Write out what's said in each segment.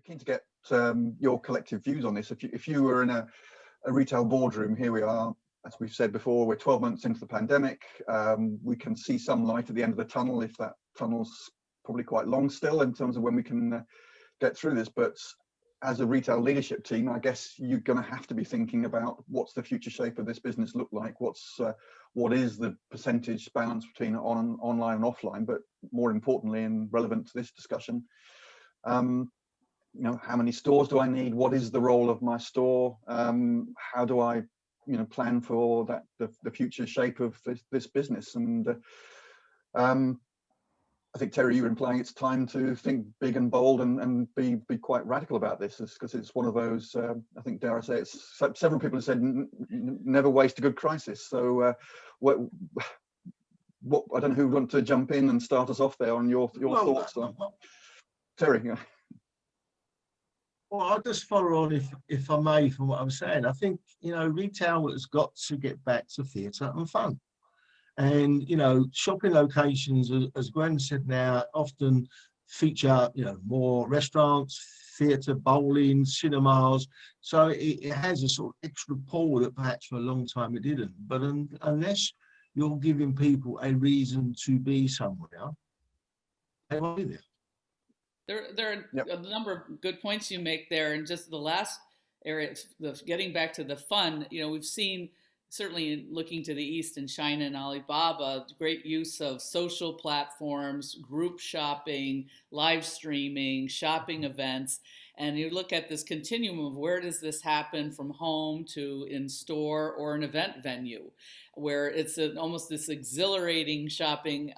keen to get your collective views on this. If you were in a retail boardroom, here we are, as we've said before, we're 12 months into the pandemic. We can see some light at the end of the tunnel, if that tunnel's probably quite long still in terms of when we can get through this. But as a retail leadership team, I guess you're going to have to be thinking about what's the future shape of this business look like, what is the percentage balance between online and offline, but more importantly and relevant to this discussion, how many stores do I need? What is the role of my store? How do I plan for that the future shape of this business? And I think, Terry, you were implying it's time to think big and bold and be quite radical about this, because it's one of those, I think, dare I say, it's several people have said, never waste a good crisis. So what I don't know who would want to jump in and start us off there on your thoughts on Terry. Yeah. Well, I'll just follow on, if I may, from what I'm saying. I think, retail has got to get back to theatre and fun. And, shopping locations, as Gwen said now, often feature, more restaurants, theatre, bowling, cinemas. So it has a sort of extra pull that perhaps for a long time it didn't. But unless you're giving people a reason to be somewhere, they won't be there. There are a number of good points you make there, and just the last area, getting back to the fun. We've seen, certainly looking to the East in China and Alibaba, great use of social platforms, group shopping, live streaming, shopping events. And you look at this continuum of where does this happen from home to in store or an event venue, where it's almost this exhilarating shopping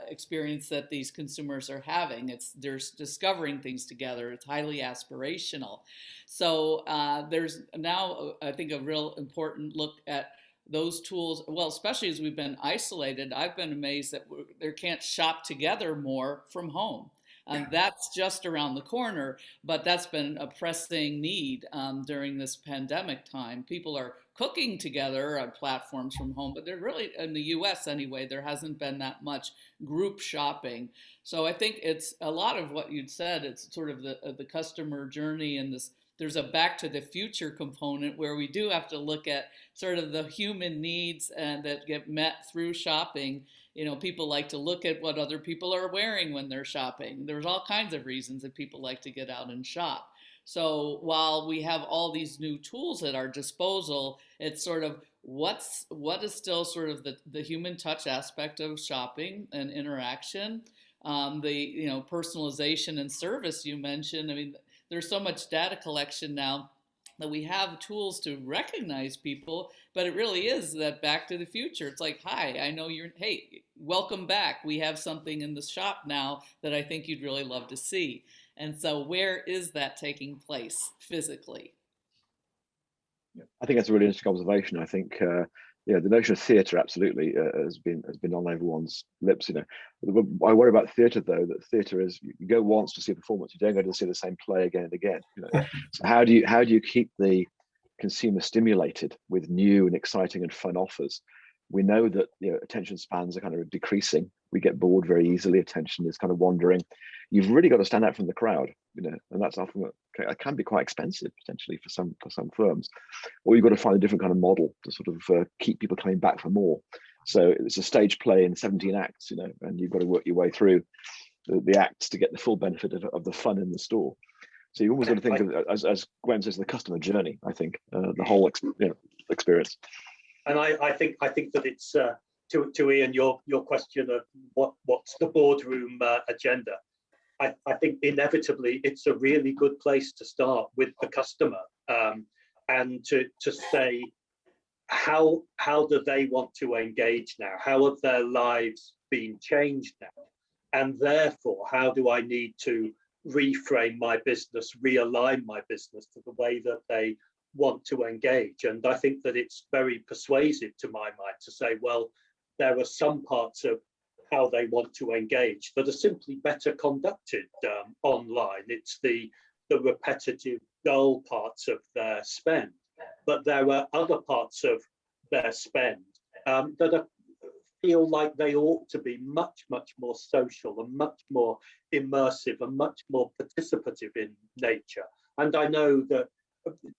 experience that these consumers are having. They're discovering things together. It's highly aspirational. So there's now, I think, a real important look at those tools. Well, especially as we've been isolated, I've been amazed that they can't shop together more from home. That's just around the corner, but that's been a pressing need during this pandemic time. People are cooking together on platforms from home, but they're really, in the US anyway, there hasn't been that much group shopping. So I think it's a lot of what you'd said. It's sort of the customer journey, and there's a back to the future component where we do have to look at sort of the human needs and that get met through shopping. People like to look at what other people are wearing when they're shopping. There's all kinds of reasons that people like to get out and shop. So while we have all these new tools at our disposal, it's sort of what is still sort of the human touch aspect of shopping and interaction, the personalization and service you mentioned. I mean, there's so much data collection now that we have tools to recognize people, but it really is that back to the future. It's like, hi, I know hey, welcome back. We have something in the shop now that I think you'd really love to see. And so where is that taking place physically? I think that's a really interesting observation. I think, the notion of theatre absolutely has been on everyone's lips. I worry about theatre, though, that theatre is, you go once to see a performance, you don't go to see the same play again and again. So how do you keep the consumer stimulated with new and exciting and fun offers? We know that attention spans are kind of decreasing. We get bored very easily. Attention is kind of wandering. You've really got to stand out from the crowd, and that's often it can be quite expensive potentially for some firms. Or you've got to find a different kind of model to sort of keep people coming back for more. So it's a stage play in 17 acts, and you've got to work your way through the acts to get the full benefit of the fun in the store. So you've always got to think of, as Gwen says, the customer journey. I think the whole experience. And I think that it's to Ian, your question of what's the boardroom agenda. I think inevitably it's a really good place to start with the customer, and to say how do they want to engage now? How have their lives been changed now? And therefore, how do I need to reframe my business, realign my business to the way that they want to engage? And I think that it's very persuasive to my mind to say, well, there are some parts of how they want to engage that are simply better conducted online. It's the repetitive, dull parts of their spend. But there are other parts of their spend that are feel like they ought to be much, much more social and much more immersive and much more participative in nature. And I know that,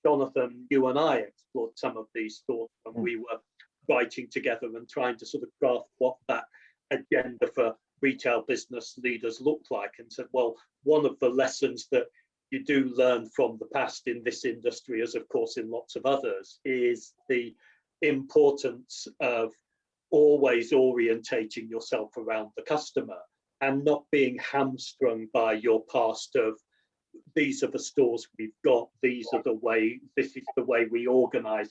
Jonathan, you and I explored some of these thoughts when we were writing together and trying to sort of grasp what that agenda for retail business leaders looked like, and said, well, one of the lessons that you do learn from the past in this industry, as of course in lots of others, is the importance of always orientating yourself around the customer and not being hamstrung by your past of, these are the stores we've got, this is the way we organize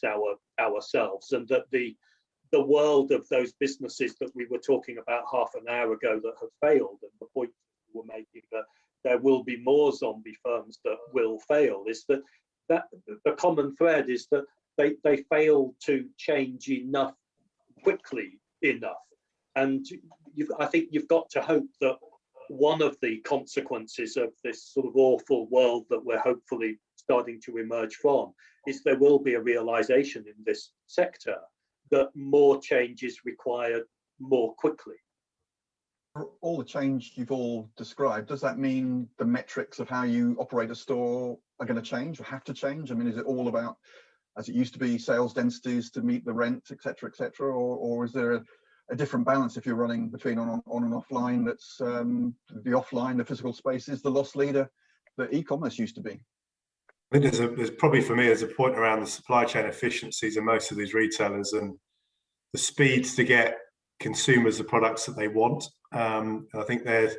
ourselves, and that the world of those businesses that we were talking about half an hour ago that have failed, and the point we were making that there will be more zombie firms that will fail, is that the common thread is that they fail to change enough quickly enough. And I think you've got to hope that one of the consequences of this sort of awful world that we're hopefully starting to emerge from is there will be a realization in this sector that more change is required more quickly. All the change you've all described, does that mean the metrics of how you operate a store are going to change or have to change? I mean, is it all about, as it used to be, sales densities to meet the rent, et cetera, or is there a different balance if you're running between on and offline? That's the offline, the physical space is the loss leader that e-commerce used to be. I think there's probably, for me, there's a point around the supply chain efficiencies in most of these retailers and the speeds to get consumers the products that they want. I think there's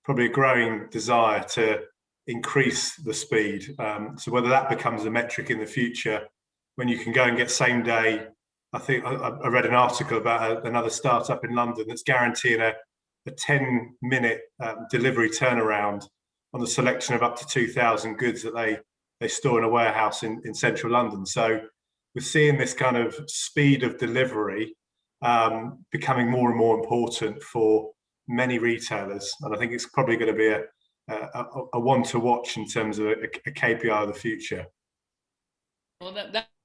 probably a growing desire to increase the speed. So whether that becomes a metric in the future, when you can go and get same day, I think I read an article about another startup in London that's guaranteeing a 10-minute delivery turnaround on the selection of up to 2,000 goods that they store in a warehouse in central London. So we're seeing this kind of speed of delivery becoming more and more important for many retailers. And I think it's probably going to be a one to watch in terms of a KPI of the future. Well,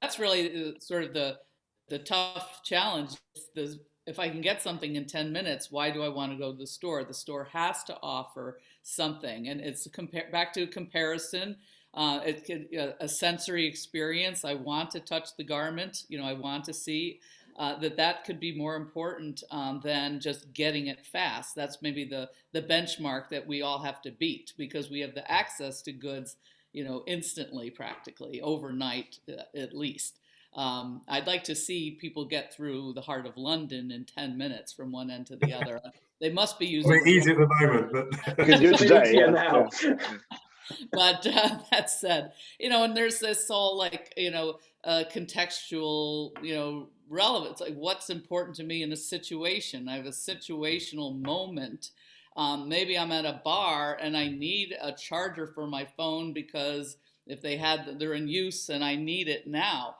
that's really sort of the tough challenge. If I can get something in 10 minutes, why do I want to go to the store? The store has to offer something, and it's back to comparison. It could a sensory experience. I want to touch the garment. I want to see that could be more important than just getting it fast. That's maybe the benchmark that we all have to beat, because we have the access to goods, instantly, practically overnight, at least. I'd like to see people get through the heart of London in 10 minutes from one end to the other. They must be using. It's easy at the moment, but you can do it today. now. But that said, and there's this whole contextual, relevance. Like, what's important to me in a situation? I have a situational moment. Maybe I'm at a bar and I need a charger for my phone because they're in use and I need it now.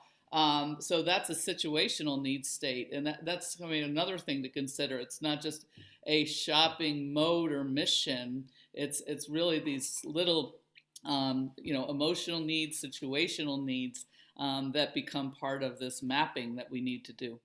So that's a situational need state, and that's another thing to consider. It's not just a shopping mode or mission. It's really these little emotional needs, situational needs that become part of this mapping that we need to do.